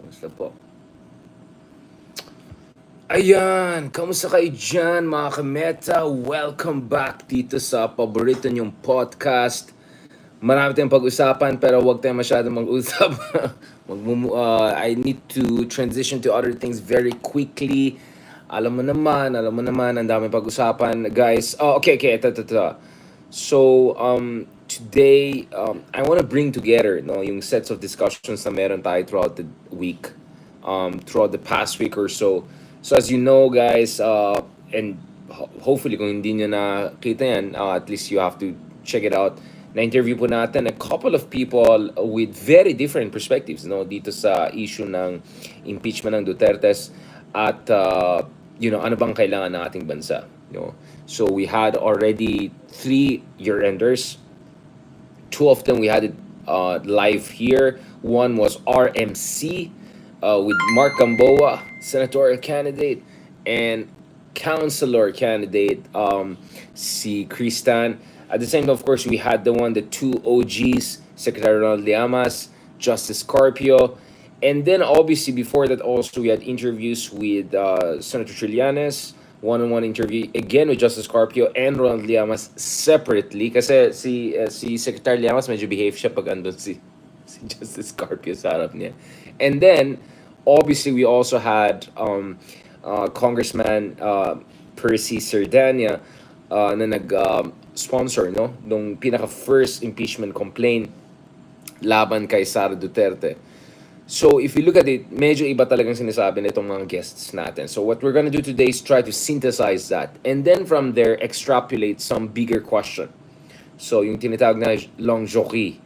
Basta po. Ayan, kamusta kayo dyan mga kameta? Welcome back dito sa paborito nyong podcast. Marami tayong pag-usapan pero huwag tayong masyadong mag-usap. I need to transition to other things very quickly. Alam mo naman, ang dami pag-usapan. Guys, okay, ito. So, today, I want to bring together no, yung sets of discussions na meron tayo throughout the week, throughout the past week or so. So, as you know, guys, and hopefully kung hindi nyo nakita yan, at least you have to check it out. Na-interview po natin a couple of people with very different perspectives no, dito sa issue ng impeachment ng Dutertes at ano bang kailangan ng ating bansa. So we had already 3 year-enders. 2 of them we had it live here. One was RMC with Mark Gamboa, senatorial candidate, and councilor candidate si Kristan. At the same time, of course, we had the 2 OGs, Secretary Ronald Llamas, Justice Carpio, and then obviously before that also we had interviews with Senator Trillanes, one-on-one interview again with Justice Carpio and Ronald Llamas separately kasi si Secretary Llamas medyo behave siya pag andun si Justice Carpio sa harap niya. And then obviously we also had Congressman Percy na sponsor no nung pinaka first impeachment complaint laban kay Sara Duterte. So if you look at it, medyo iba talagang sinasabi nitong mga guests natin. So what we're gonna do today is try to synthesize that and then from there extrapolate some bigger question. So yung tinatawag na longevity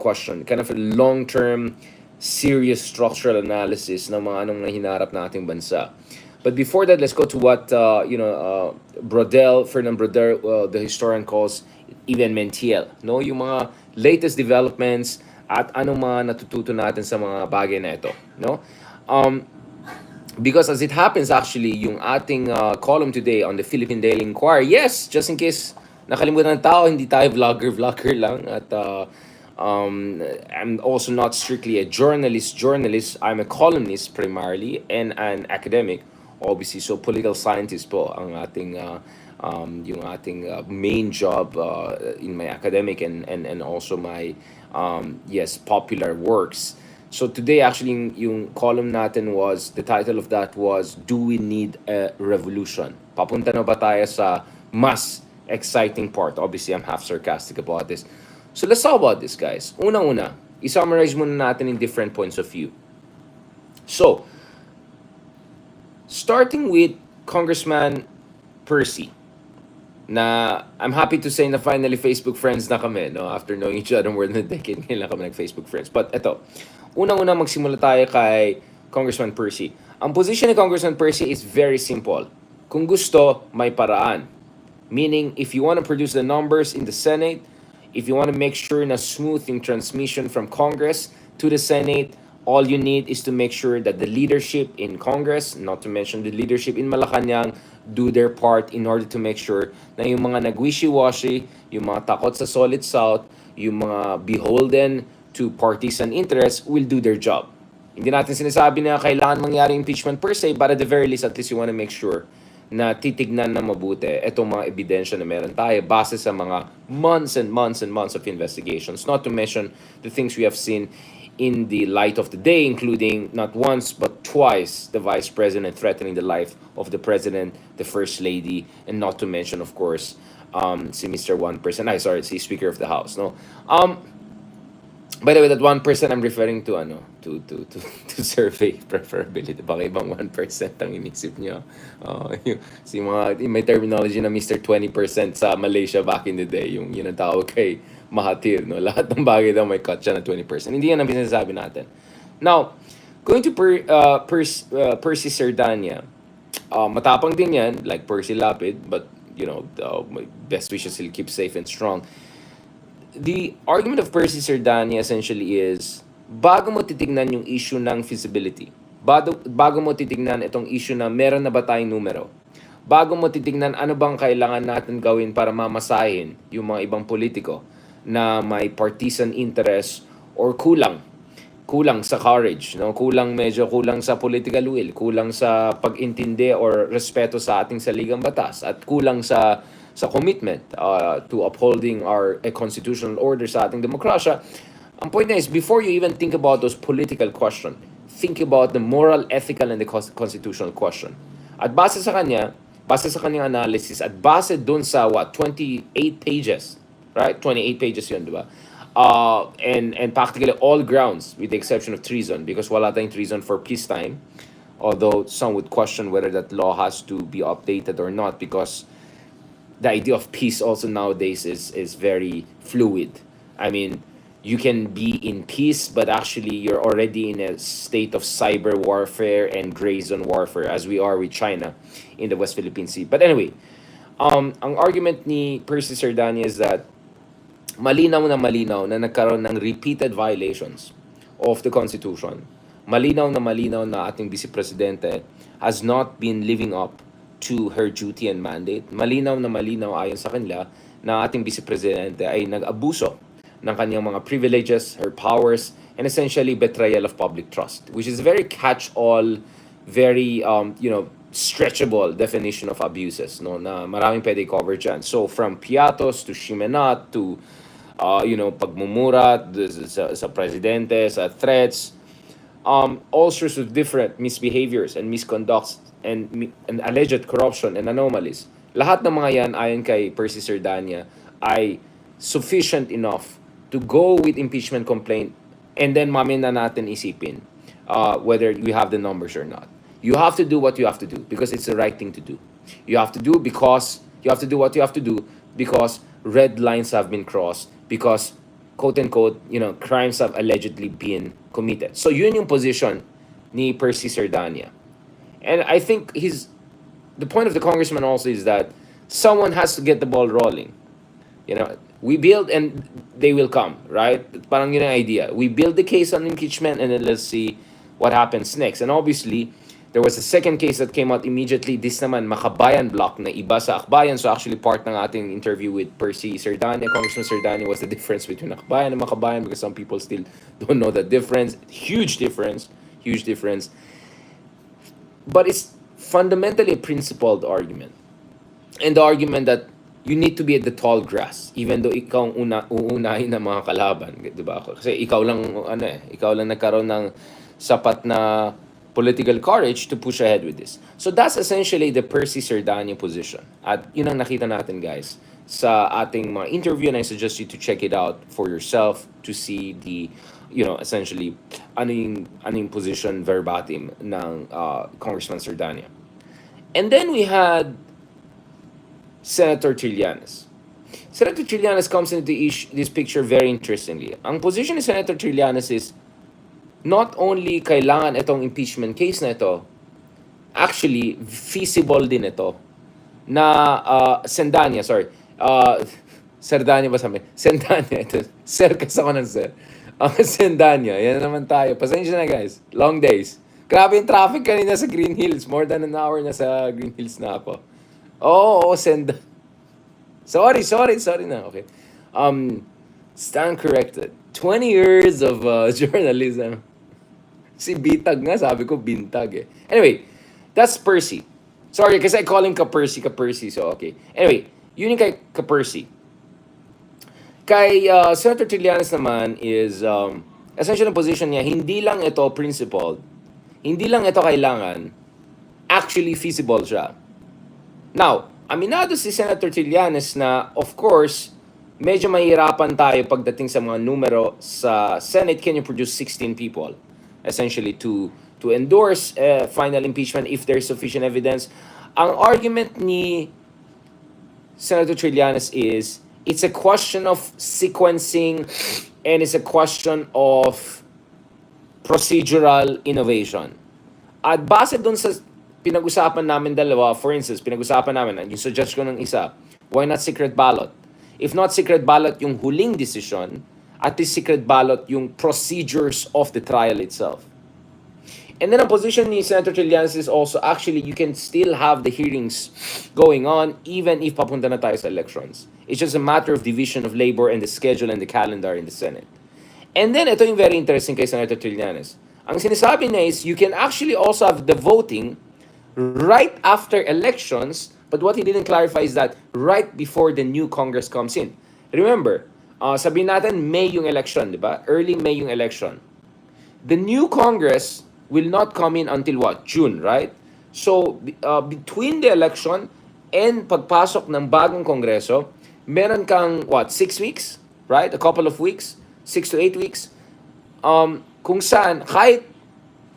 question, kind of a long-term, serious structural analysis ng mga anong hinarap na ating bansa. But before that, let's go to what Fernand Brodel, the historian, calls evenmentiel. No, yung mga latest developments at anong mga natututo natin sa mga bagay na ito. No, because as it happens actually, yung ating column today on the Philippine Daily Inquirer, yes, just in case nakalimutan ng tao, hindi tayo vlogger lang at I'm also not strictly a journalist. I'm a columnist primarily and an academic, obviously. So political scientist po ang ating yung ating main job in my academic and also my popular works. So today actually yung column natin was, the title of that was, Do We Need a Revolution? Papunta na ba tayo sa mas exciting part? Obviously, I'm half sarcastic about this. So let's talk about this, guys. Una-una, i-summarize muna natin in different points of view. So, starting with Congressman Percy, na I'm happy to say na finally Facebook friends na kami, no? After knowing each other more than a decade, ngayon lang kami nag-Facebook friends. But eto, unang-una magsimula tayo kay Congressman Percy. Ang position ni Congressman Percy is very simple. Kung gusto, may paraan. Meaning, if you want to produce the numbers in the Senate, if you want to make sure na smooth yung transmission from Congress to the Senate, all you need is to make sure that the leadership in Congress, not to mention the leadership in Malacanang, do their part in order to make sure na yung mga nag-wishy-washy, yung mga takot sa Solid South, yung mga beholden to partisan interests will do their job. Hindi natin sinasabi na kailangan mangyari impeachment per se, but at the very least, at least you want to make sure na titignan na mabuti itong mga ebidensya na meron tayo base sa mga months and months of investigations. Not to mention the things we have seen in the light of the day, including not once but twice the Vice President threatening the life of the President, the First Lady, and not to mention, of course, si Mr. 1%, si Speaker of the House. No, by the way, that 1% I'm referring to to survey preferability. Baka ibang 1% ang inisip niyo. May terminology na Mr. 20% sa Malaysia back in the day, yung yun ang tawag kay Mahathir, no? Lahat ng bagay daw may cut siya na 20%. Hindi yan ang sinasabi natin. Now, going to Percy Sardania, matapang din yan, like Percy Lapid, but my best wishes he'll keep safe and strong. The argument of Percy Sardania essentially is, bago mo titignan yung issue ng feasibility, bago mo titignan itong issue na meron na ba tayong numero, bago mo titignan ano bang kailangan natin gawin para mamasahin yung mga ibang politiko na may partisan interest or kulang kulang sa courage, no? Medyo kulang sa political will, kulang sa pag-intindi or respeto sa ating saligang batas, at kulang sa commitment to upholding our constitutional order sa ating demokrasya. Ang point na is, before you even think about those political question, think about the moral, ethical, and the constitutional question. At base sa kanyang analysis, at base dun sa 28 pages, right? 28 pages yun, di ba? And practically all grounds, with the exception of treason, because wala tayong treason for peacetime, although some would question whether that law has to be updated or not, because the idea of peace also nowadays is very fluid. I mean, you can be in peace, but actually you're already in a state of cyber warfare and gray zone warfare, as we are with China in the West Philippine Sea. But anyway, ang argument ni Percy Sardania is that malinaw na nagkaroon ng repeated violations of the Constitution. Malinaw na ating Vice Presidente has not been living up to her duty and mandate. Malinaw ayon sa kanila na ating Vice Presidente ay nag-abuso ng kanyang mga privileges, her powers, and essentially betrayal of public trust, which is very catch-all, very stretchable definition of abuses, no, na maraming pwede cover dyan. So from piatos to shimenat to pagmumura sa presidente, sa threats, all sorts of different misbehaviors and misconducts and alleged corruption and anomalies. Lahat ng mga yan, ayon kay Percy Sardania, ay sufficient enough to go with impeachment complaint, and then mamaya na natin isipin whether we have the numbers or not. You have to do what you have to do because it's the right thing to do. You have to do what you have to do because red lines have been crossed, because quote unquote, crimes have allegedly been committed. So yun yung position ni Percy Sardania. And I think the point of the congressman also is that someone has to get the ball rolling. We build and they will come, right? Parang yun ang idea. We build the case on impeachment and then let's see what happens next. And obviously, there was a second case that came out immediately. This naman, Makabayan block na iba sa Akbayan. So actually, part ng ating interview with Percy Sardania, Congressman Sardania, was the difference between Akbayan and Makabayan, because some people still don't know the difference. Huge difference. But it's fundamentally a principled argument. And the argument that you need to be at the tall grass, even though ikaw ang uunahin ng mga kalaban, di ba? Kasi ikaw lang nagkaroon ng sapat na political courage to push ahead with this. So that's essentially the Percy Sardania position. At yun ang nakita natin, guys, sa ating mga interview, and I suggest you to check it out for yourself to see the, essentially, ano yung position verbatim ng Congressman Sardania. And then we had Senator Trillanes. Senator Trillanes comes into this picture very interestingly. Ang position ni Senator Trillanes is not only kailangan itong impeachment case na ito, actually, feasible din ito na Sardania, ba sabi? Sardania, ito. Sir, kasi ako ng sir. Sardania, yan naman tayo. Pasensya na, guys. Long days. Grabe yung traffic kanina sa Green Hills. More than an hour na sa Green Hills na ako. Sorry na, okay. Stand corrected. 20 years of journalism. Si Bitag nga, sabi ko Bintag eh. Anyway, that's Percy. Sorry, kasi I call him Ka-Percy, so okay. Anyway, yun yung kay Ka-Percy. Kay Senator Trillanes naman is, essentially ang position niya, hindi lang ito principled, hindi lang ito kailangan, actually feasible siya. Now, aminado si Senator Trillanes na, of course, medyo mahirapan tayo pagdating sa mga numero sa Senate. Can you produce 16 people, essentially, to endorse final impeachment if there's sufficient evidence? Ang argument ni Senator Trillanes is, it's a question of sequencing and it's a question of procedural innovation. At base dun sa pinag-usapan namin dalawa, for instance, pinag-usapan namin, yung suggest ko ng isa, why not secret ballot? If not secret ballot yung huling decision, at least secret ballot yung procedures of the trial itself. And then ang position ni Senator Trillanes is also, actually, you can still have the hearings going on even if papunta na tayo sa elections. It's just a matter of division of labor and the schedule and the calendar in the Senate. And then, ito yung very interesting kay Senator Trillanes. Ang sinasabi niya is, you can actually also have the voting right after elections, but what he didn't clarify is that right before the new Congress comes in. Remember, sabihin natin May yung election, di ba? Early May yung election. The new Congress will not come in until what? June, right? So, between the election and pagpasok ng bagong Kongreso, meron kang, what, 6 weeks? Right? A couple of weeks? 6 to 8 weeks? Kung saan, kahit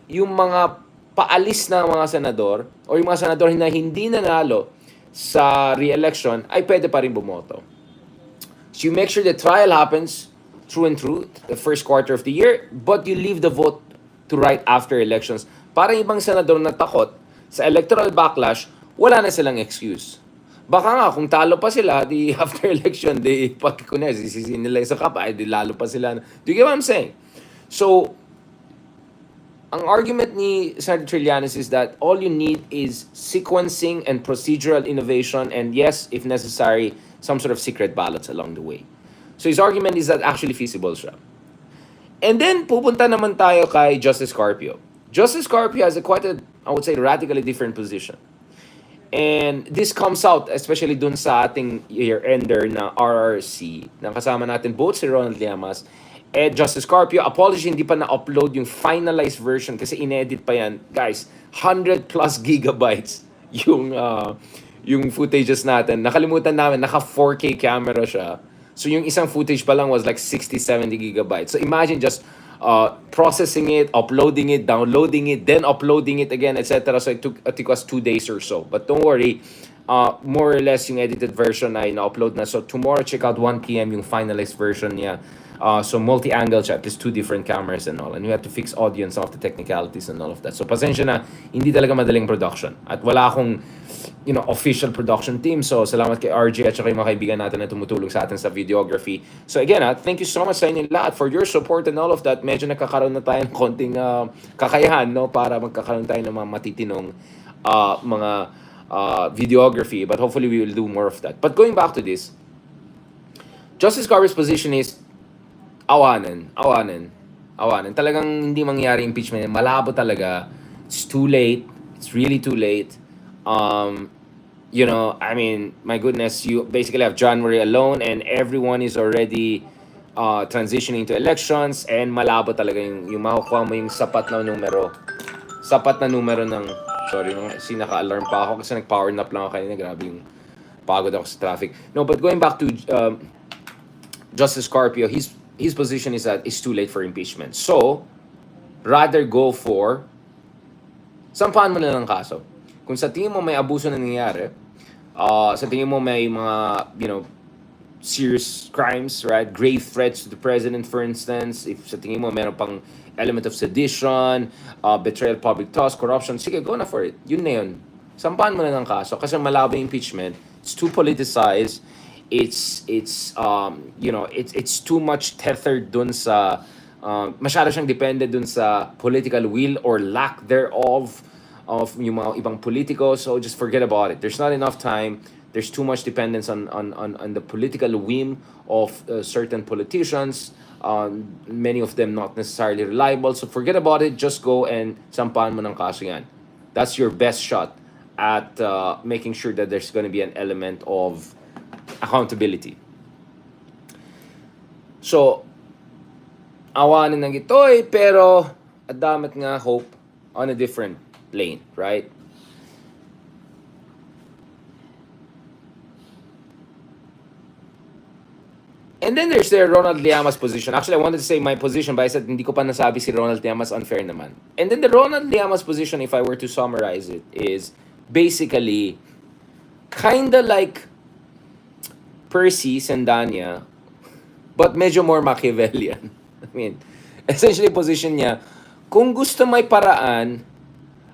yung mga paalis na mga senador o yung mga senador na hindi nanalo sa re-election ay pwede pa rin bumoto. So you make sure the trial happens through and through the first quarter of the year, but you leave the vote to right after elections. Para ibang senador na takot sa electoral backlash, wala na silang excuse. Baka nga, kung talo pa sila, di after election, di pagkikunes, isisi nila sa kapa, di lalo pa sila. Do you get what I'm saying? So, ang argument ni Senator Trillanes is that all you need is sequencing and procedural innovation, and yes, if necessary, some sort of secret ballots along the way. So his argument is that actually feasible siya. And then, pupunta naman tayo kay Justice Carpio. Justice Carpio has I would say, radically different position. And this comes out, especially dun sa ating year-ender na RRC, na kasama natin both si Ronald Llamas and Justice Carpio. Apology, hindi pa na-upload yung finalized version kasi inedit pa yan. Guys, 100 plus gigabytes yung footages natin. Nakalimutan namin, naka 4K camera siya. So yung isang footage pa lang was like 60-70 gigabytes. So imagine just processing it, uploading it, downloading it, then uploading it again, etc. So it took us 2 days or so. But don't worry, more or less yung edited version ay na-upload na. So tomorrow, check out 1 p.m. yung finalized version niya. So multi-angle siya, at least 2 different cameras and all. And we have to fix audio and some of the technicalities and all of that. So pasensya na, hindi talaga madaling production. At wala akong official production team. So salamat kay RJ at saka yung mga kaibigan natin na tumutulong sa atin sa videography. So again, thank you so much sa inyo lahat for your support and all of that. Medyo nakakaroon na tayo ng konting kakayahan, no, para magkakaroon tayo ng mga matitinong mga videography. But hopefully we will do more of that. But going back to this, Justice Carpio's position is awanan. Talagang hindi mangyari impeachment. Malabo talaga. It's too late. It's really too late. I mean, my goodness, you basically have January alone and everyone is already transitioning to elections and malabo talaga yung makukuha mo yung sapat na numero ng, sorry, naka-alarm pa ako kasi nag-power nap lang ako kanina, grabe yung pagod ako sa traffic. No, but going back to Justice Carpio, his position is that it's too late for impeachment. So, rather go for sampahan mo na ng kaso. Kung sa tingin mo may abuso na nangyayari, sa tingin mo may mga, serious crimes, right? Grave threats to the president, for instance. If sa tingin mo meron pang element of sedition, betrayal of public trust, corruption, sige, go na for it. Yun na yun. Sampahan mo na ng kaso kasi malabo yung impeachment. It's too politicized. It's too much tethered dun sa masyado siyang dependent dun sa political will or lack thereof of yung mga ibang politiko. So just forget about it. There's not enough time. There's too much dependence on the political whim of certain politicians. Many of them not necessarily reliable. So forget about it. Just go and sampahan mo ng kaso yan. That's your best shot at making sure that there's going to be an element of accountability. So, awanin ng ito'y, pero adamat nga hope on a different lane, right? And then there's the Ronald Llamas position. Actually, I wanted to say my position, but I said hindi ko pa nasabi si Ronald Llamas, unfair naman. And then the Ronald Llamas position, if I were to summarize it, is basically kinda like Percy, Sendanya, but medyo more Machiavellian. I mean, essentially position niya, kung gusto may paraan,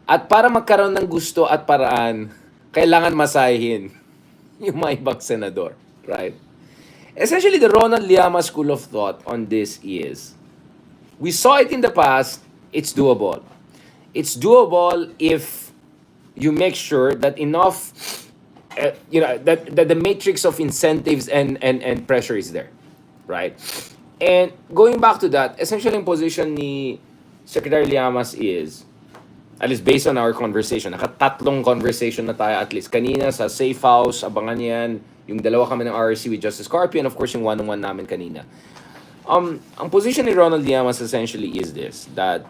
at para magkaroon ng gusto at paraan, kailangan masahin yung mga ibang senador, right? Essentially, the Ronald Llamas school of thought on this is, we saw it in the past, it's doable. It's doable if you make sure that enough, that the matrix of incentives and pressure is there, right? And going back to that, essentially yung position ni Secretary Llamas is, at least based on our conversation, nakatatlong conversation na tayo at least. Kanina sa Safe House, abangan yan. Yung dalawa kami ng RRC with Justice Carpio, and of course yung one-on-one namin kanina. Ang position ni Ronald Llamas essentially is this, that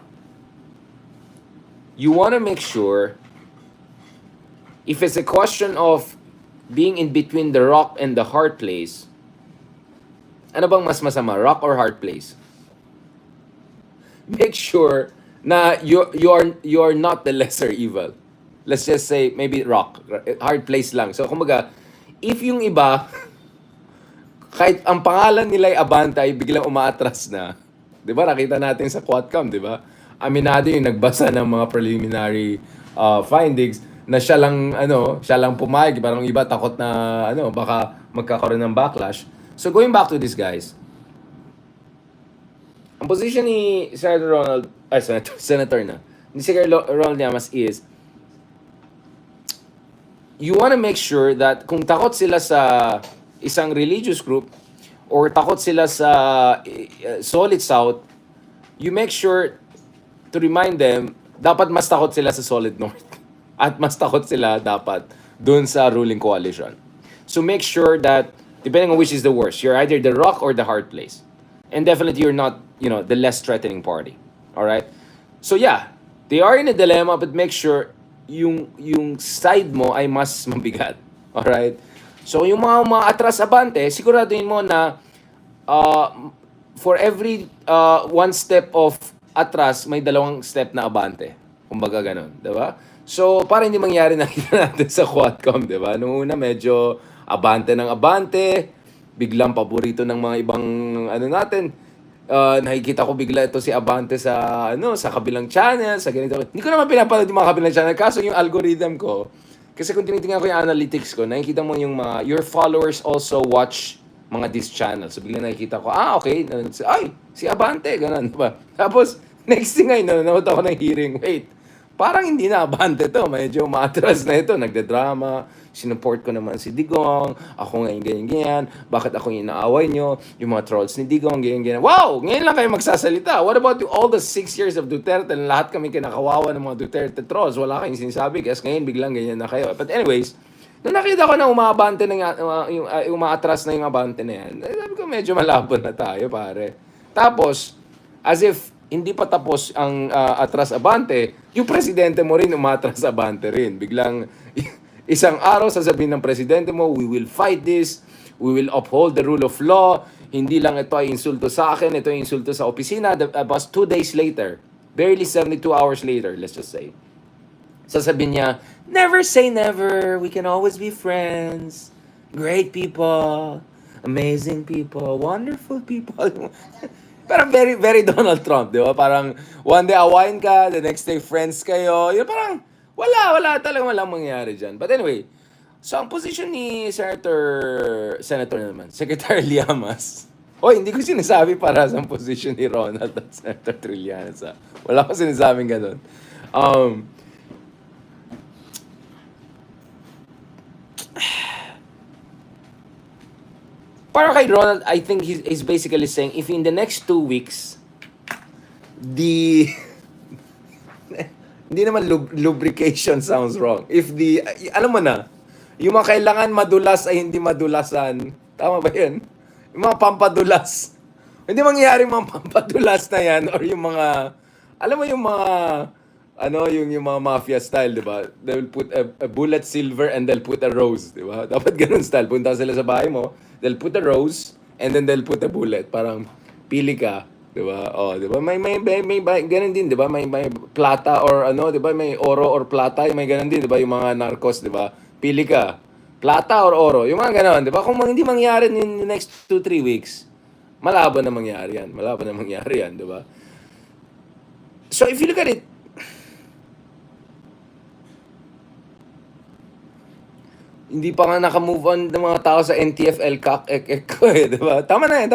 you want to make sure, if it's a question of being in between the rock and the hard place, ano bang mas masama, rock or hard place? Make sure na you are not the lesser evil. Let's just say maybe rock, hard place lang. So kumbaga, if yung iba kahit ang pangalan nila ay Abante ay biglang umaatras na. 'Di ba? Nakita natin sa Quadcom, 'di ba? Aminado yung nagbasa ng mga preliminary findings na siya lang pumayag, parang iba takot na baka magkakaroon ng backlash. So going back to this, guys. Ang position ni Senator ni Secretary Ronald Llamas is, you want to make sure that kung takot sila sa isang religious group or takot sila sa Solid South, you make sure to remind them, dapat mas takot sila sa Solid North. At mas takot sila dapat dun sa ruling coalition. So make sure that, depending on which is the worst, you're either the rock or the hard place. And definitely you're not, the less threatening party. Alright? So yeah, they are in a dilemma, but make sure yung side mo ay mas mabigat. Alright? So yung mga atras Abante, siguraduhin mo na for every one step of atras, may dalawang step na Abante. Kumbaga ganun, 'di ba? So para hindi mangyari nakita natin sa Quadcom, 'di ba? Noong una medyo Abante ng Abante, biglang paborito ng mga ibang natin. Nakikita ko bigla ito si Abante sa sa kabilang channel, sa ganito. Hindi ko naman pinapanood yung mga kabilang channel kaso yung algorithm ko. Kasi kung tinitingnan ko yung analytics ko, nakikita mo yung mga, your followers also watch mga this channel. So bigla nakikita ko, okay, ay, si Abante, ganun, diba? Tapos, next thing ay, nanonood ako ng hearing, wait, parang hindi na Abante to, medyo maatras na ito, nagdadrama, sinupport ko naman si Digong, ako ngayon ganyan, bakit ako yung inaaway nyo, yung mga trolls ni Digong, ganyan. Wow! Ngayon lang kayo magsasalita. What about all the 6 years of Duterte, lahat kami kinakawawa ng mga Duterte trolls, wala kayong sinasabi, kasi ngayon biglang ganyan na kayo. But anyways, nung nakita ko na umabante na yung umaatras na yung Abante na yan, sabi ko medyo malabo na tayo, pare. Tapos, as if hindi pa tapos ang atras Abante, yung presidente mo rin umatras Abante rin. Biglang isang araw sasabihin ng presidente mo, we will fight this, we will uphold the rule of law, hindi lang ito ay insulto sa akin, ito ay insulto sa opisina. About 2 days later, barely 72 hours later, let's just say, sasabihin niya, never say never, we can always be friends, great people, amazing people, wonderful people. Parang very, very Donald Trump, di ba? Parang one day awayin ka, the next day friends kayo. Yun, parang talagang walang mangyayari dyan. But anyway, so ang position ni Senator naman, Secretary Llamas. Hindi ko sinasabi para sa position ni Ronald at Senator Trillanes. Wala ko sinasabing ganun. Para kay Ronald, I think he's basically saying, if in the next 2 weeks, hindi naman lubrication sounds wrong. If alam mo na, yung mga kailangan madulas ay hindi madulasan. Tama ba yan? Yung mga pampadulas. Hindi mangyayari mga pampadulas na yan or yung mga, alam mo yung mga, yung mga mafia style, di ba? They will put a bullet silver and they'll put a rose, di ba? Dapat ganun style. Punta sila sa bahay mo, they'll put a rose and then they'll put a bullet. Parang pili ka. Diba? Di ba? May ganun din, 'di ba? May plata or di ba? May oro or plata, may ganun din, 'di ba? Yung mga narcos, 'di ba? Pili ka. Plata or oro, yung mga ganun, 'di ba? Kung hindi mangyari in the next 2-3 weeks, malabo na mangyari yan. 'Di ba? So if you look at it, hindi pa nga naka-move on ng mga tao sa NTFL ko di ba? Tama na yan.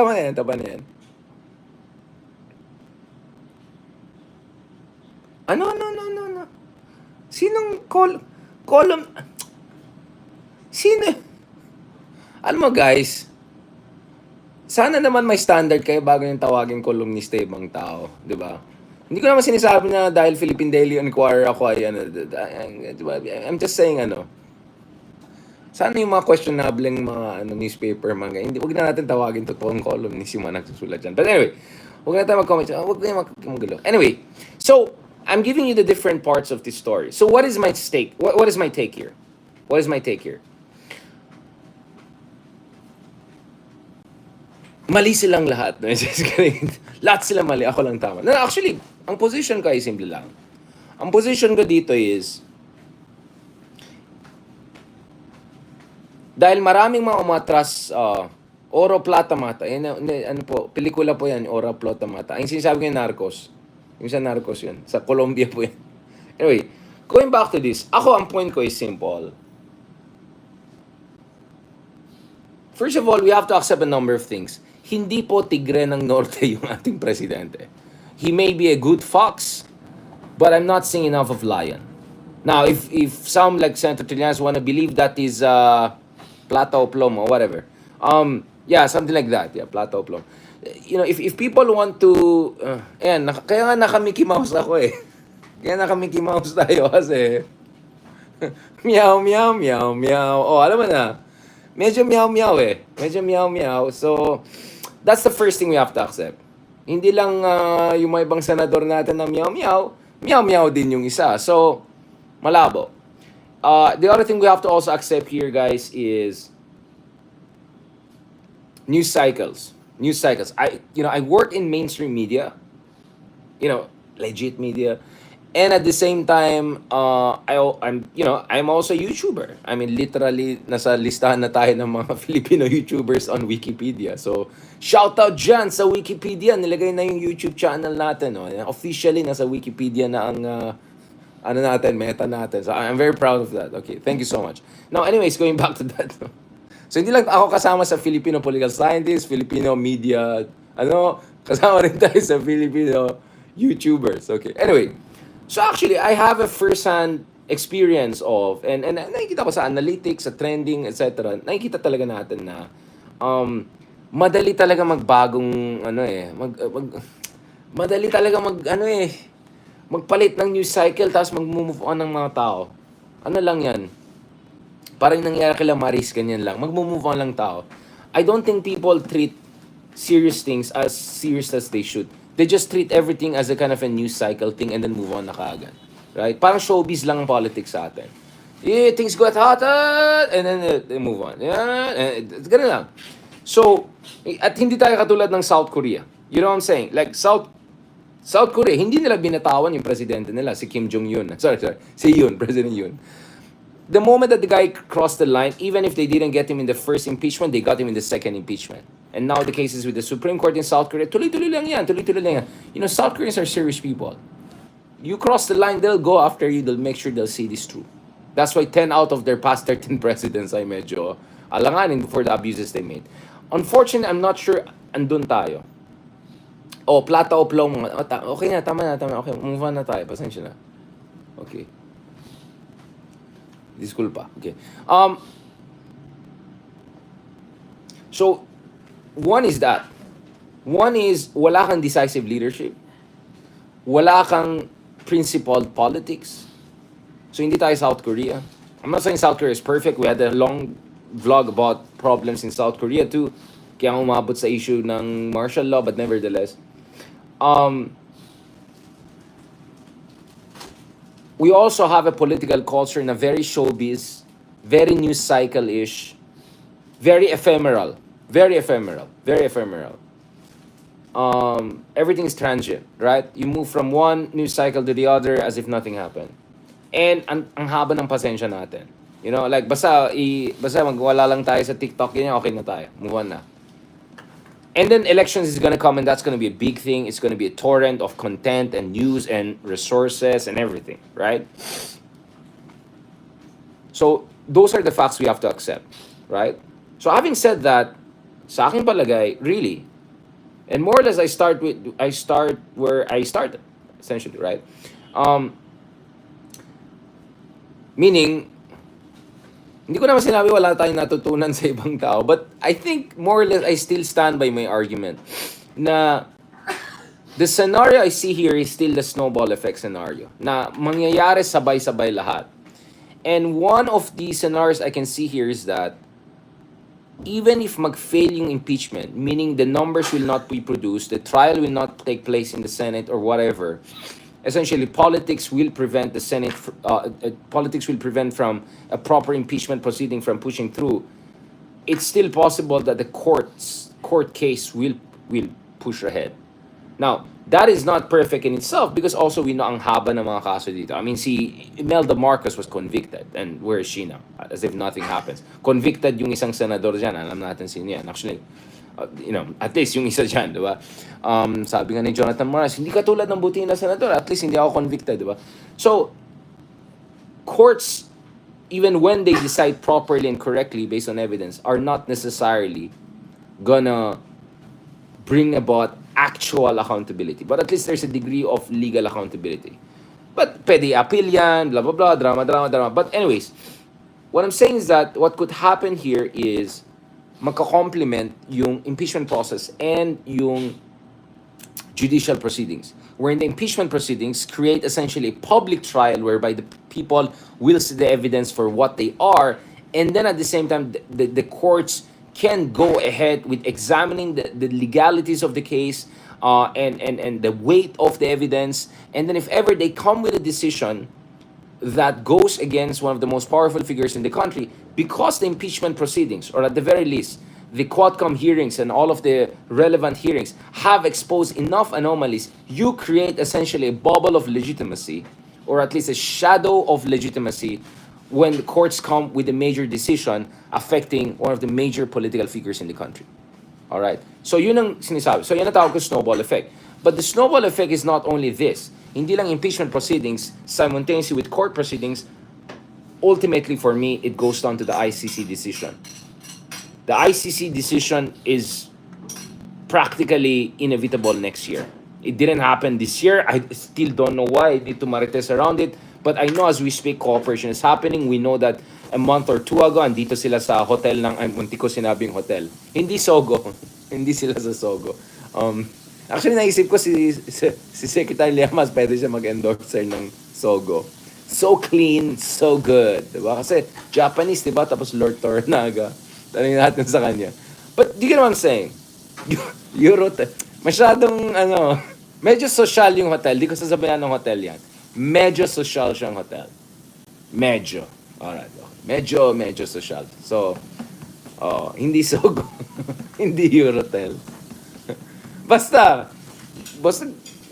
No. Sinong column? Sino? Alam mo guys, sana naman may standard kayo bago yung tawagin columnista ibang tao, di ba? Hindi ko naman sinasabi na dahil Philippine Daily Inquirer ako ay ano, di ba? I'm just saying sana yung mga questionableng mga newspaper, mga hindi, wag na natin tawagin totoong columnist yung mga nagsusulat dyan. But anyway, wag na tayo mag-comment. Wag na maggulo. Anyway, so, I'm giving you the different parts of this story. So, what is my stake? What is my take here? What is my take here? Mali silang lahat. No? Just kidding. Lahat sila mali. Ako lang tama. No, actually, ang position ko ay simple lang. Ang position ko dito is, dahil maraming mga umatras, Oro Plata Mata, ano po, pelikula po yan, Oro Plata Mata. Ang sinasabi ko yung Narcos. Yung sa Narcos yun. Sa Colombia po yan. Anyway, going back to this, ang point ko is simple. First of all, we have to accept a number of things. Hindi po tigre ng norte yung ating presidente. He may be a good fox, but I'm not seeing enough of lion. Now, if some like Senator Trillanes want to believe that is plata o plomo or whatever, yeah, something like that. Yeah, plata o plomo. If people want to, kaya nga naka-Mickey Mouse ako eh. Kaya naka-Mickey Mouse tayo kasi, meow, meow, meow, meow. Oh, alam mo na, medyo meow, meow eh. Medyo meow, meow. So, that's the first thing we have to accept. Hindi lang yung mga ibang senador natin na meow, meow, meow, meow din yung isa. So, malabo. The other thing we have to also accept here, guys, is news cycles. News cycles. I work in mainstream media, legit media, and at the same time, I'm also a YouTuber. I mean, literally, nasa listahan na tayo ng mga Filipino YouTubers on Wikipedia. So, shout out dyan sa Wikipedia. Nilagay na yung YouTube channel natin. Officially, nasa Wikipedia na ang meta natin. So, I'm very proud of that. Okay, thank you so much. Now, anyways, going back to that. So, hindi lang ako kasama sa Filipino political scientists, Filipino media, kasama rin tayo sa Filipino YouTubers. Okay, anyway. So, actually, I have a first-hand experience of, and nakikita ko sa analytics, sa trending, etc. Nakikita talaga natin na madali talaga magbagong, madali talaga magpalit ng news cycle tapos mag-move on ng mga tao. Ano lang yan? Parang nangyari kila Maris, ganyan lang. Mag-move on lang tao. I don't think people treat serious things as serious as they should. They just treat everything as a kind of a news cycle thing and then move on na kaagad. Right? Parang showbiz lang ang politics sa atin. Things got hotter, and then they move on. Ganun lang. So, at hindi tayo katulad ng South Korea. You know what I'm saying? Like, South Korea, hindi nila binatawan yung presidente nila, si Kim Jong-un. Sorry, si Yoon, President Yoon. The moment that the guy crossed the line, even if they didn't get him in the first impeachment, they got him in the second impeachment. And now the cases with the Supreme Court in South Korea, tuloy-tuloy lang yan. South Koreans are serious people. You cross the line, they'll go after you, they'll make sure they'll see this through. That's why 10 out of their past 13 presidents ay medyo alanganin for the abuses they made. Unfortunately, I'm not sure andun tayo. Plata o plomo. Okay na, tama na. Okay, move on na tayo. Pasensya na. Okay. Disculpa. Okay. So, one is that. One is, wala kang decisive leadership. Wala kang principled politics. So, hindi tayo South Korea. I'm not saying South Korea is perfect. We had a long vlog about problems in South Korea too. Kaya umabot sa issue ng martial law, but nevertheless. We also have a political culture na very showbiz, very news cycle-ish, very ephemeral. Everything is transient, right? You move from one news cycle to the other as if nothing happened. And ang haba ng pasensya natin. Like basta magwala lang tayo sa TikTok, ganyan, okay na tayo. Move on na. And then elections is gonna come, and that's gonna be a big thing. It's gonna be a torrent of content and news and resources and everything, right? So those are the facts we have to accept, right? So having said that, sa aking palagay, really, and more or less I start where I started, essentially, right? Meaning, Hindi ko naman sinabi wala tayong natutunan sa ibang tao, but I think more or less I still stand by my argument na the scenario I see here is still the snowball effect scenario na mangyayari sabay-sabay lahat. And one of the scenarios I can see here is that even if mag-fail yung impeachment, meaning the numbers will not be produced, the trial will not take place in the Senate or whatever, essentially politics will prevent the Senate, politics will prevent from a proper impeachment proceeding from pushing through. It's still possible that the court case will push ahead. Now, that is not perfect in itself because also we know ang haba ng mga kaso dito. I mean, si Imelda Marcos was convicted, and where is she now? As if nothing happens. Convicted yung isang senador dyan, alam natin sino yan. Actually, at least yung isa dyan, di ba? Sabi nga ni Jonathan Morales, hindi katulad ng buti na senador, at least hindi ako convicted, di ba? So, courts, even when they decide properly and correctly based on evidence, are not necessarily gonna bring about actual accountability. But at least there's a degree of legal accountability. But pwede appeal yan, blah, blah, blah, drama, drama, drama. But anyways, what I'm saying is that what could happen here is magka-complement yung impeachment process and yung judicial proceedings. Where in the impeachment proceedings create essentially a public trial whereby the people will see the evidence for what they are, and then at the same time, the courts can go ahead with examining the legalities of the case and the weight of the evidence. And then if ever they come with a decision that goes against one of the most powerful figures in the country, because the impeachment proceedings, or at the very least, the Quadcom hearings and all of the relevant hearings have exposed enough anomalies, you create essentially a bubble of legitimacy, or at least a shadow of legitimacy, when the courts come with a major decision affecting one of the major political figures in the country. All right? So yun ang sinasabi. So yan ang tawag ko snowball effect. But the snowball effect is not only this. Hindi lang impeachment proceedings, simultaneously with court proceedings, ultimately for me, it goes down to the ICC decision. The ICC decision is practically inevitable next year. It didn't happen this year. I still don't know why. I need to marites around it. But I know as we speak, cooperation is happening. We know that a month or two ago, andito sila sa hotel ng, munti ko sinabing hotel. Hindi Sogo. Hindi sila sa Sogo. Actually, naisip ko si Secretary Llamas, pwede siya mag-endorser ng Sogo. So clean, so good. Diba? Kasi Japanese, diba? Tapos Lord Tornaga. Tanongin natin sa kanya. But, di ka naman saying, Eurote, masyadong, medyo social yung hotel. Di ko sasabihan ng hotel yan. Medyo social siyang hotel. Medyo. Alright. Okay. Medyo social. So, hindi Sogo. Hindi Eurotel. Basta,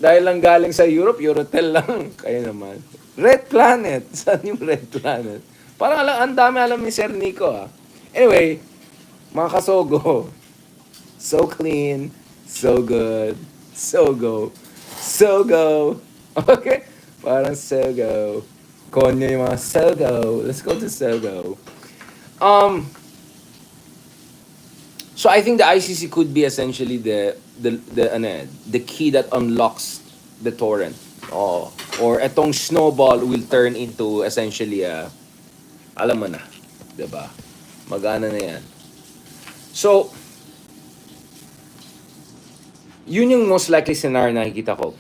dahil lang galing sa Europe, Eurotel lang. Kaya naman. Red Planet. Saan yung Red Planet? Parang ang dami alam ni Sir Nico, ah. Anyway, mga kasogo, so clean, so good, so go. Okay? Parang Sogo. Konyo yung mga Sogo. Let's go to Sogo. So I think the ICC could be essentially the key that unlocks the torrent. Or etong snowball will turn into essentially alam mo na, 'di ba? Magana na 'yan. So yun yung most likely scenario na nakikita ko.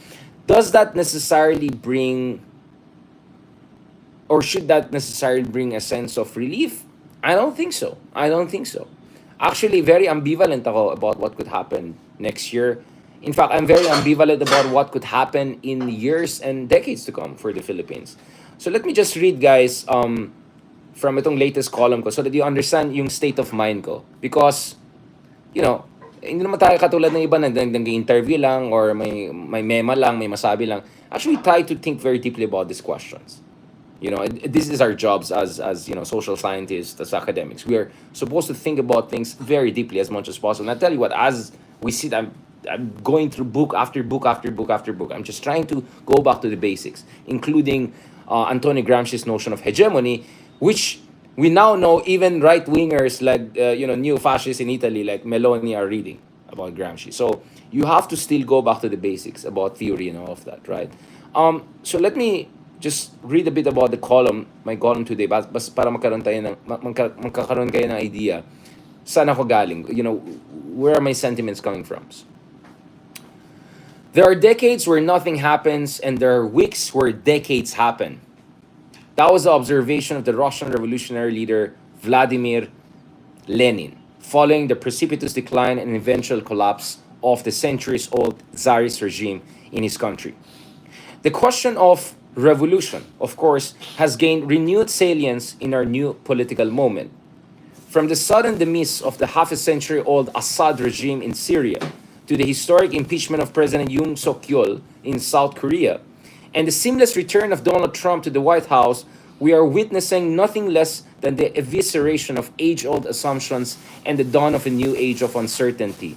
Does that necessarily bring, or should that necessarily bring a sense of relief? I don't think so. Actually, very ambivalent ako about what could happen next year. In fact, I'm very ambivalent about what could happen in years and decades to come for the Philippines. So let me just read, guys, from itong latest column ko so that you understand yung state of mind ko. Because, hindi naman tayo katulad ng iba na nag-interview lang or may mema lang, may masabi lang. Actually, try to think very deeply about these questions. This is our jobs as social scientists, as academics. We are supposed to think about things very deeply as much as possible. And I tell you what, as we sit, I'm going through book after book after book after book. I'm just trying to go back to the basics, including Antonio Gramsci's notion of hegemony, which we now know even right-wingers like, new fascists in Italy like Meloni are reading about Gramsci. So you have to still go back to the basics about theory and all of that, right? So let me just read a bit about the column, my column today, bas para magkaroon tayo magkakaroon kayo ng idea saan ako galing, where are my sentiments coming from. There are decades where nothing happens, and there are weeks where decades happen. That was the observation of the Russian revolutionary leader Vladimir Lenin, following the precipitous decline and eventual collapse of the centuries-old Tsarist regime in his country. The question of revolution, of course, has gained renewed salience in our new political moment. From the sudden demise of the half a century old Assad regime in Syria to the historic impeachment of President Yoon Suk Yeol in South Korea and the seamless return of Donald Trump to the White House, we are witnessing nothing less than the evisceration of age old assumptions and the dawn of a new age of uncertainty.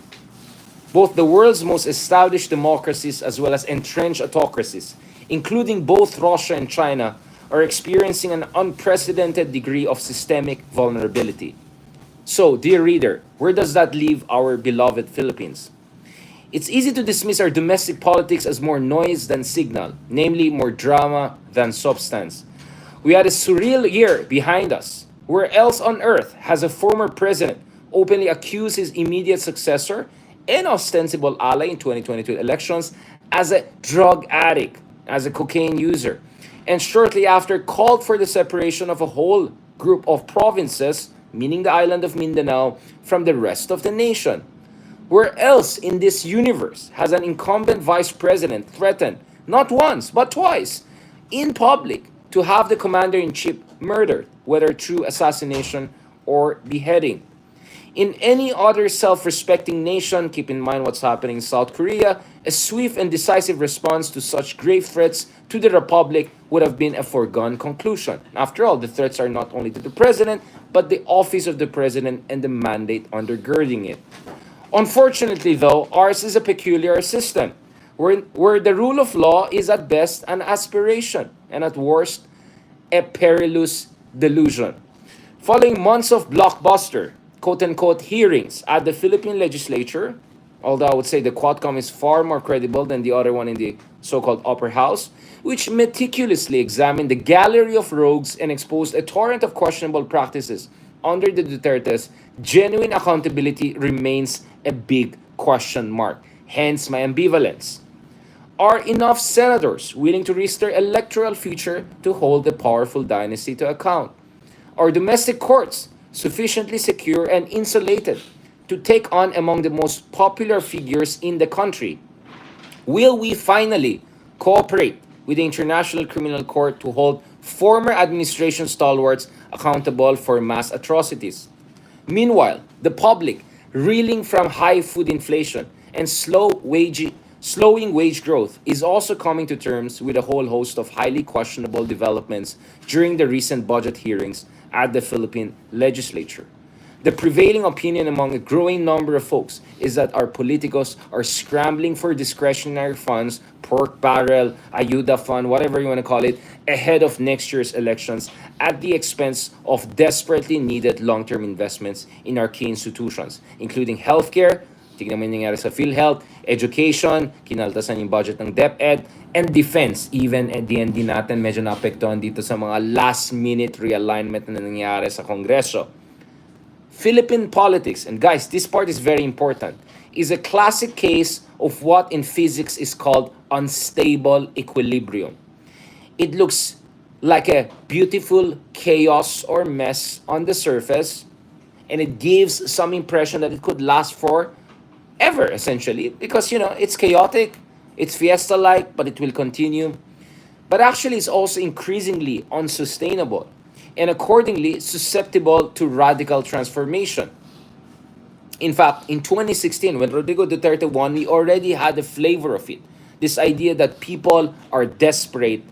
Both the world's most established democracies as well as entrenched autocracies, including both Russia and China, are experiencing an unprecedented degree of systemic vulnerability. So, dear reader, where does that leave our beloved Philippines? It's easy to dismiss our domestic politics as more noise than signal, namely more drama than substance. We had a surreal year behind us. Where else on earth has a former president openly accused his immediate successor and ostensible ally in 2022 elections as a drug addict, as a cocaine user, and shortly after called for the separation of a whole group of provinces, meaning the island of Mindanao, from the rest of the nation? Where else in this universe has an incumbent vice president threatened, not once, but twice, in public, to have the commander-in-chief murdered, whether through assassination or beheading? In any other self-respecting nation, keep in mind what's happening in South Korea, a swift and decisive response to such grave threats to the Republic would have been a foregone conclusion. After all, the threats are not only to the President, but the office of the President and the mandate undergirding it. Unfortunately, though, ours is a peculiar system, where the rule of law is at best an aspiration, and at worst, a perilous delusion. Following months of blockbuster, quote-unquote, hearings at the Philippine legislature, although I would say the Quadcom is far more credible than the other one in the so-called upper house, which meticulously examined the gallery of rogues and exposed a torrent of questionable practices under the Dutertes, genuine accountability remains a big question mark. Hence my ambivalence. Are enough senators willing to risk their electoral future to hold the powerful dynasty to account? Are domestic courts sufficiently secure and insulated to take on among the most popular figures in the country? Will we finally cooperate with the International Criminal Court to hold former administration stalwarts accountable for mass atrocities? Meanwhile, the public, reeling from high food inflation and slowing wage growth, is also coming to terms with a whole host of highly questionable developments during the recent budget hearings at the Philippine legislature. The prevailing opinion among a growing number of folks is that our politicos are scrambling for discretionary funds, pork barrel, ayuda fund, whatever you want to call it, ahead of next year's elections at the expense of desperately needed long-term investments in our key institutions, including healthcare, tignan mo yung nangyari sa PhilHealth, education, kinaltasan yung budget ng DepEd, and defense. Even at the end din natin medyo naapektuhan dito sa mga last-minute realignment na nangyari sa Kongreso. Philippine politics, and guys, this part is very important, is a classic case of what in physics is called unstable equilibrium. It looks like a beautiful chaos or mess on the surface, and it gives some impression that it could last for ever, essentially, because, it's chaotic, it's fiesta-like, but it will continue. But actually, it's also increasingly unsustainable and accordingly susceptible to radical transformation. In fact, in 2016, when Rodrigo Duterte won, we already had a flavor of it. This idea that people are desperate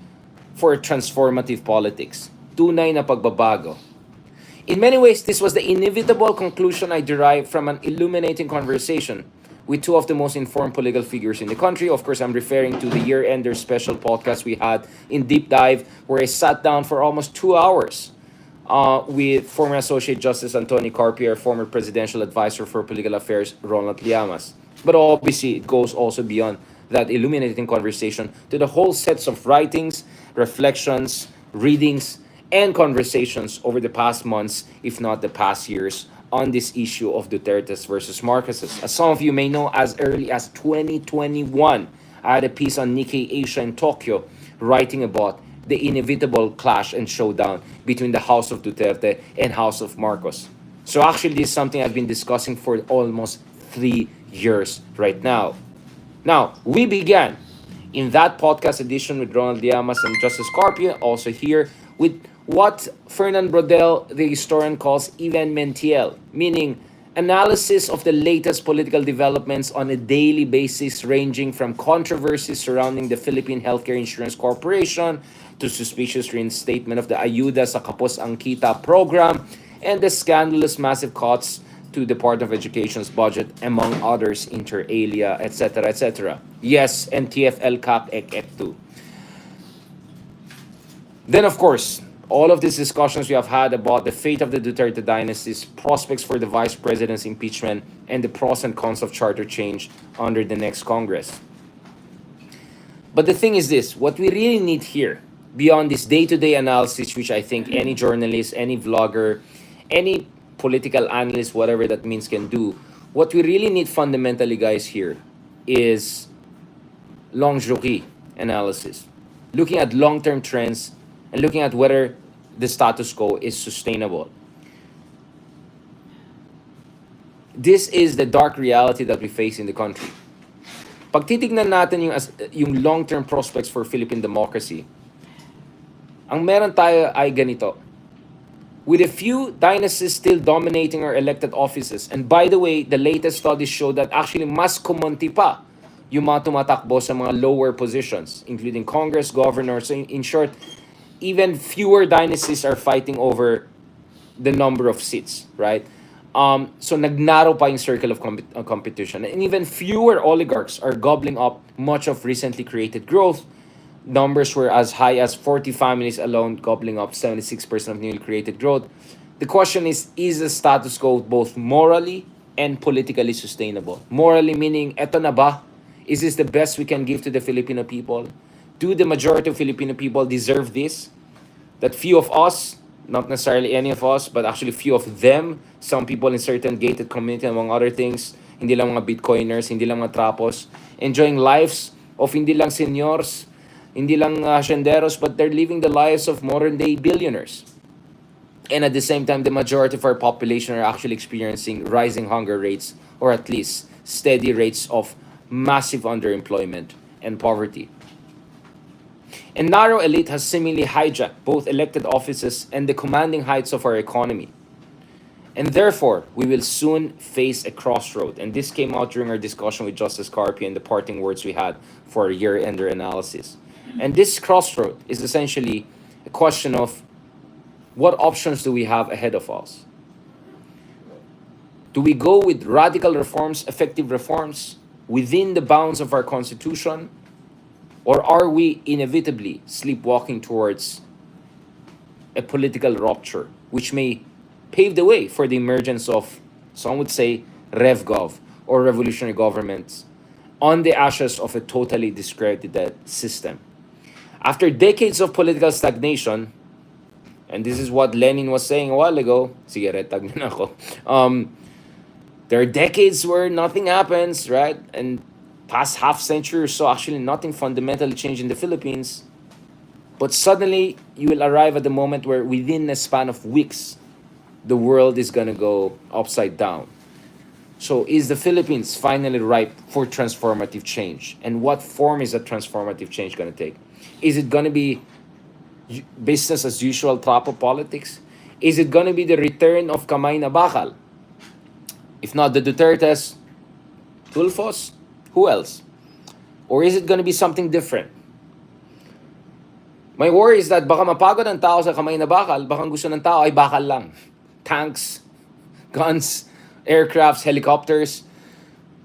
for transformative politics. Tunay na pagbabago. In many ways, this was the inevitable conclusion I derived from an illuminating conversation with two of the most informed political figures in the country. Of course, I'm referring to the year-ender special podcast we had in Deep Dive, where I sat down for almost 2 hours with former Associate Justice Antony Carpio, former Presidential Advisor for Political Affairs Ronald Llamas. But obviously, it goes also beyond that illuminating conversation to the whole sets of writings reflections, readings, and conversations over the past months, if not the past years, on this issue of Dutertes versus Marcoses. As some of you may know, as early as 2021, I had a piece on Nikkei Asia in Tokyo writing about the inevitable clash and showdown between the House of Duterte and House of Marcos. So actually, this is something I've been discussing for almost 3 years right now. Now, we began in that podcast edition with Ronald Llamas and Justice Carpio, also here, with what Fernand Brodel, the historian, calls evenmentiel, meaning analysis of the latest political developments on a daily basis, ranging from controversies surrounding the Philippine Healthcare Insurance Corporation to suspicious reinstatement of the Ayuda sa Kapos ang Kita program and the scandalous massive cuts to the Department of Education's budget, among others, inter alia, etc., etc. Yes, and TFL-CAP ek too. Then, of course, all of these discussions we have had about the fate of the Duterte dynasty's prospects for the vice president's impeachment and the pros and cons of charter change under the next Congress. But the thing is this, what we really need here, beyond this day-to-day analysis, which I think any journalist, any vlogger, any political analyst, whatever that means, can do, what we really need fundamentally, guys, here is longevity analysis. Looking at long-term trends and looking at whether the status quo is sustainable. This is the dark reality that we face in the country. Pag titignan natin yung long-term prospects for Philippine democracy, ang meron tayo ay ganito. With a few dynasties still dominating our elected offices, and by the way, the latest studies show that actually mas kumonti pa yung mga tumatakbo sa mga lower positions, including Congress, governors. So in short, even fewer dynasties are fighting over the number of seats, right? So nagnarrow pa yung circle of competition. And even fewer oligarchs are gobbling up much of recently created growth. Numbers were as high as 40 families alone gobbling up 76% of newly created growth. The question is the status quo both morally and politically sustainable? Morally meaning, eto na ba? Is this the best we can give to the Filipino people? Do the majority of Filipino people deserve this? That few of us, not necessarily any of us, but actually few of them, some people in certain gated community, among other things, hindi lang mga Bitcoiners, hindi lang mga trapos, enjoying lives of hindi lang seniors, hindi lang hacienderos, but they're living the lives of modern-day billionaires. And at the same time, the majority of our population are actually experiencing rising hunger rates, or at least steady rates of massive underemployment and poverty. And narrow elite has seemingly hijacked both elected offices and the commanding heights of our economy. And therefore, we will soon face a crossroad. And this came out during our discussion with Justice Carpio and the parting words we had for our year-ender analysis. And this crossroad is essentially a question of what options do we have ahead of us? Do we go with radical reforms, effective reforms within the bounds of our Constitution? Or are we inevitably sleepwalking towards a political rupture, which may pave the way for the emergence of, some would say, RevGov, or revolutionary governments, on the ashes of a totally discredited system? After decades of political stagnation, and this is what Lenin was saying a while ago, sige, retag na ako. There are decades where nothing happens, right? And past half century or so, actually nothing fundamentally changed in the Philippines. But suddenly, you will arrive at the moment where within a span of weeks, the world is going to go upside down. So is the Philippines finally ripe for transformative change? And what form is that transformative change going to take? Is it going to be business as usual trapo politics? Is it going to be the return of kamay na bakal? If not the Dutertes, Tulfos, who else? Or is it going to be something different? My worry is that baka mapagod ang tao sa kamay na bakal, baka gusto ng tao ay bakal lang. Tanks, guns, aircrafts, helicopters.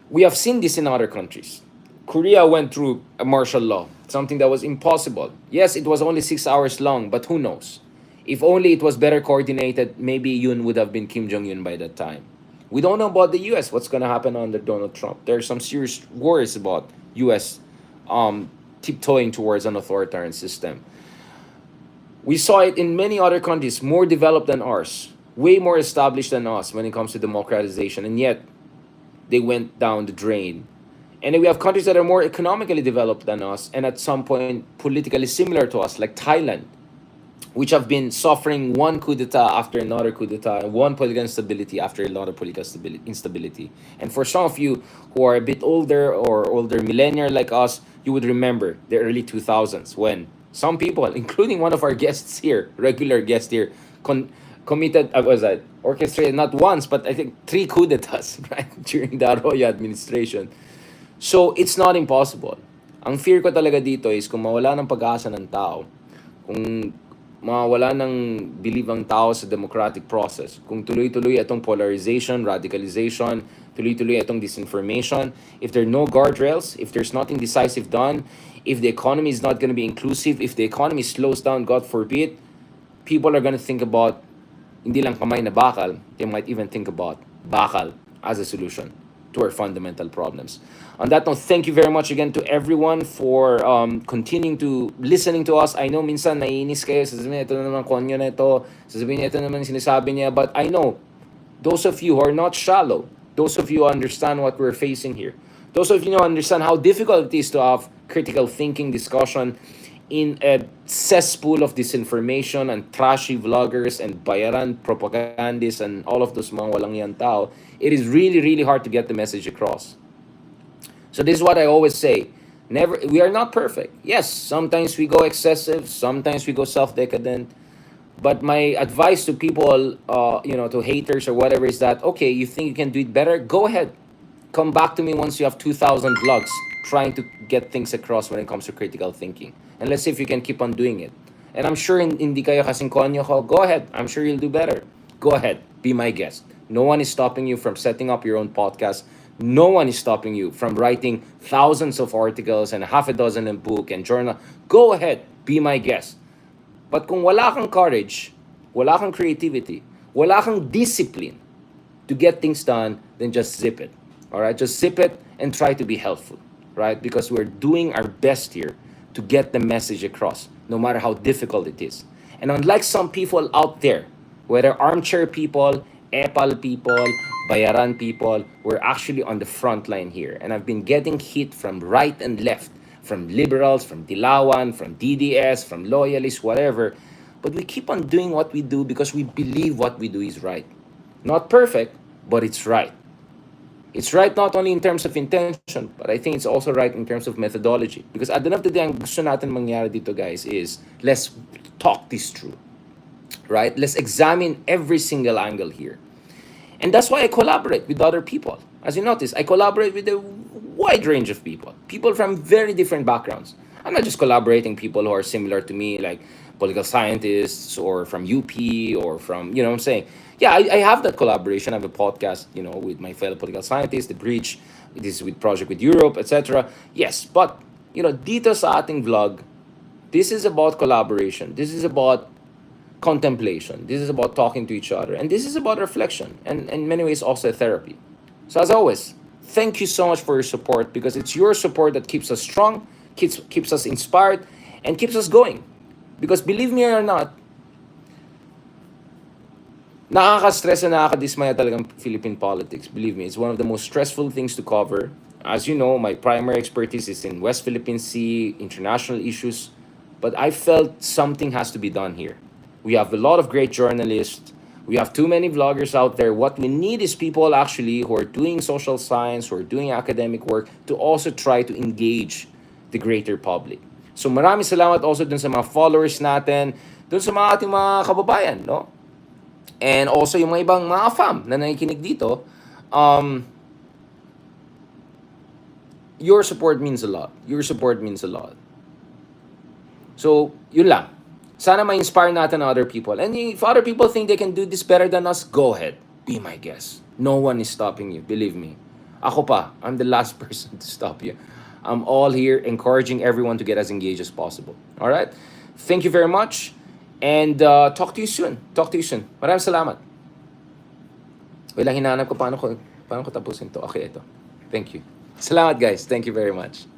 We have seen this in other countries. Korea went through a martial law, something that was impossible. Yes, it was only 6 hours long, but who knows? If only it was better coordinated, maybe Yoon would have been Kim Jong-un by that time. We don't know about the US, what's going to happen under Donald Trump. There are some serious worries about US tiptoeing towards an authoritarian system. We saw it in many other countries more developed than ours, way more established than us when it comes to democratization, and yet they went down the drain. And then we have countries that are more economically developed than us and at some point politically similar to us, like Thailand, which have been suffering one coup d'etat after another coup d'etat, and one political instability after another political instability. And for some of you who are a bit older or older millennial like us, you would remember the early 2000s when some people, including one of our guests here, regular guest here, committed, was that orchestrated not once, but I think three coup d'etats, right, during the Arroyo administration. So, it's not impossible. Ang fear ko talaga dito is kung mawala ng pag-asa ng tao, kung mawala ng believe ang tao sa democratic process, kung tuloy-tuloy itong polarization, radicalization, tuloy-tuloy itong disinformation, if there are no guardrails, if there's nothing decisive done, if the economy is not going to be inclusive, if the economy slows down, God forbid, people are going to think about hindi lang kamay na bakal, they might even think about bakal as a solution to our fundamental problems. On that note, thank you very much again to everyone for continuing to listening to us. I know minsan naiinis kayo, sasabihin ito na naman konyo na ito, sasabihin ito naman sinasabi niya, but I know those of you who are not shallow, those of you who understand what we're facing here, those of you who understand how difficult it is to have critical thinking, discussion, in a cesspool of disinformation and trashy vloggers and bayaran propagandists and all of those mga walang yan tao, it is really, really hard to get the message across. So this is what I always say. We are not perfect. Yes, sometimes we go excessive, sometimes we go self-decadent. But my advice to people, to haters or whatever is that, okay, you think you can do it better? Go ahead. Come back to me once you have 2,000 vlogs trying to get things across when it comes to critical thinking. And let's see if you can keep on doing it. And I'm sure hindi kayo kasing konyo ko. Go ahead. I'm sure you'll do better. Go ahead. Be my guest. No one is stopping you from setting up your own podcast. No one is stopping you from writing thousands of articles and half a dozen in book and journal. Go ahead. Be my guest. But kung wala kang courage, wala kang creativity, wala kang discipline to get things done, then just zip it. All right? Just zip it and try to be helpful, right? Because we're doing our best here to get the message across, no matter how difficult it is. And unlike some people out there, whether armchair people, epal people, bayaran people, we're actually on the front line here. And I've been getting hit from right and left, from liberals, from Dilawan, from DDS, from loyalists, whatever. But we keep on doing what we do because we believe what we do is right. Not perfect, but it's right. It's right not only in terms of intention, but I think it's also right in terms of methodology. Because at the end of the day, ang gusto natin mangyari dito, guys, is let's talk this through. Right? Let's examine every single angle here. And that's why I collaborate with other people. As you notice, I collaborate with a wide range of people. People from very different backgrounds. I'm not just collaborating people who are similar to me, like political scientists or from UP or from, what I'm saying. Yeah, I have that collaboration. I have a podcast, with my fellow political scientists, The Breach. This is with Project with Europe, etc. Yes, but, dito sa ating vlog, this is about collaboration. This is about contemplation. This is about talking to each other. And this is about reflection. And in many ways, also therapy. So as always, thank you so much for your support, because it's your support that keeps us strong, keeps us inspired, and keeps us going. Because believe me or not, nakaka-stress na nakaka-dismaya talagang Philippine politics. Believe me, it's one of the most stressful things to cover. As you know, my primary expertise is in West Philippine Sea, international issues. But I felt something has to be done here. We have a lot of great journalists. We have too many vloggers out there. What we need is people actually who are doing social science, who are doing academic work, to also try to engage the greater public. So maraming salamat also dun sa mga followers natin, dun sa mga ating mga kababayan, no? And also yung mga ibang mga fam na nakikinig dito, your support means a lot. Your support means a lot. So, yun lang. Sana ma-inspire natin other people. And if other people think they can do this better than us, go ahead. Be my guest. No one is stopping you. Believe me. Ako pa. I'm the last person to stop you. I'm all here encouraging everyone to get as engaged as possible. All right? Thank you very much. And talk to you soon. Maraming salamat. Wait lang, hinahanap ko paano ko tapusin to. Okay, ito. Thank you. Salamat, guys. Thank you very much.